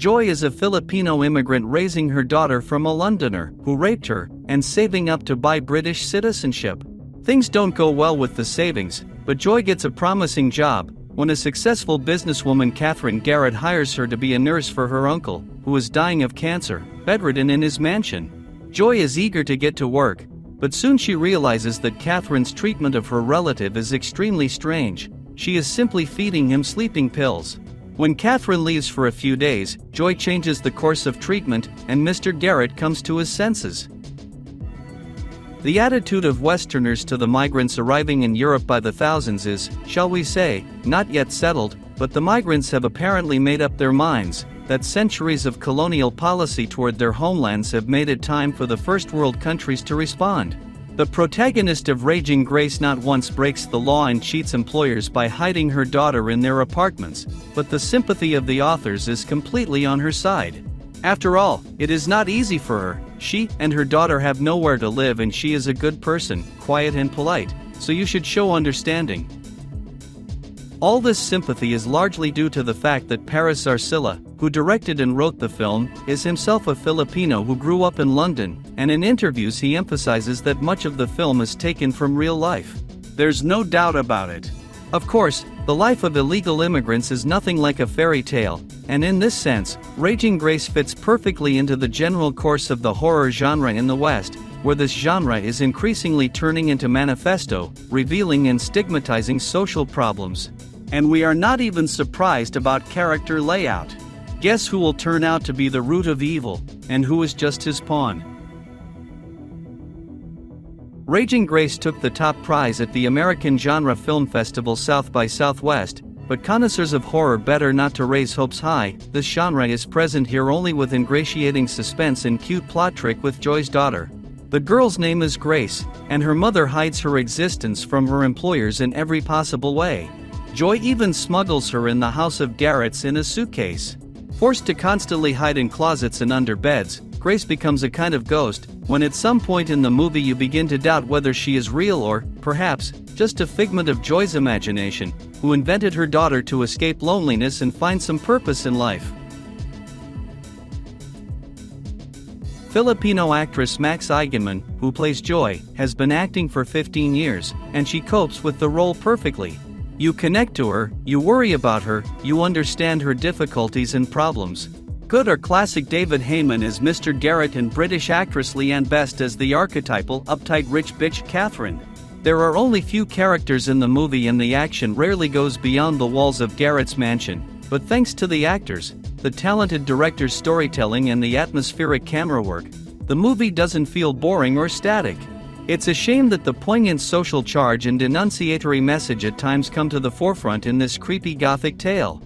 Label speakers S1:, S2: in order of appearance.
S1: Joy is a Filipino immigrant raising her daughter from a Londoner who raped her and saving up to buy British citizenship. Things don't go well with the savings, but Joy gets a promising job when a successful businesswoman, Catherine Garrett, hires her to be a nurse for her uncle, who is dying of cancer, bedridden in his mansion. Joy is eager to get to work, but soon she realizes that Catherine's treatment of her relative is extremely strange. She is simply feeding him sleeping pills. When Catherine leaves for a few days, Joy changes the course of treatment, and Mr. Garrett comes to his senses. The attitude of Westerners to the migrants arriving in Europe by the thousands is, shall we say, not yet settled, but the migrants have apparently made up their minds that centuries of colonial policy toward their homelands have made it time for the first world countries to respond. The protagonist of Raging Grace not once breaks the law and cheats employers by hiding her daughter in their apartments, but the sympathy of the authors is completely on her side. After all, it is not easy for her. She and her daughter have nowhere to live, and she is a good person, quiet and polite, so you should show understanding. All this sympathy is largely due to the fact that Paris Zarcilla, who directed and wrote the film, is himself a Filipino who grew up in London, and in interviews he emphasizes that much of the film is taken from real life. There's no doubt about it. Of course, the life of illegal immigrants is nothing like a fairy tale, and in this sense, Raging Grace fits perfectly into the general course of the horror genre in the West, where this genre is increasingly turning into manifesto, revealing and stigmatizing social problems. And we are not even surprised about character layout. Guess who will turn out to be the root of evil, and who is just his pawn? Raging Grace took the top prize at the American Genre Film Festival South by Southwest, but connoisseurs of horror better not to raise hopes high. This genre is present here only with ingratiating suspense and cute plot trick with Joy's daughter. The girl's name is Grace, and her mother hides her existence from her employers in every possible way. Joy even smuggles her in the house of Garrett's in a suitcase. Forced to constantly hide in closets and under beds, Grace becomes a kind of ghost, when at some point in the movie you begin to doubt whether she is real or, perhaps, just a figment of Joy's imagination, who invented her daughter to escape loneliness and find some purpose in life. Filipino actress Max Eigenmann, who plays Joy, has been acting for 15 years, and she copes with the role perfectly. You connect to her, you worry about her, you understand her difficulties and problems. Good or classic David Hayman as Mr. Garrett and British actress Leanne best as the archetypal uptight rich bitch Catherine. There are only few characters in the movie and the action rarely goes beyond the walls of Garrett's mansion, but thanks to the actors, the talented director's storytelling and the atmospheric camera work, the movie doesn't feel boring or static. It's a shame that the poignant social charge and denunciatory message at times come to the forefront in this creepy gothic tale.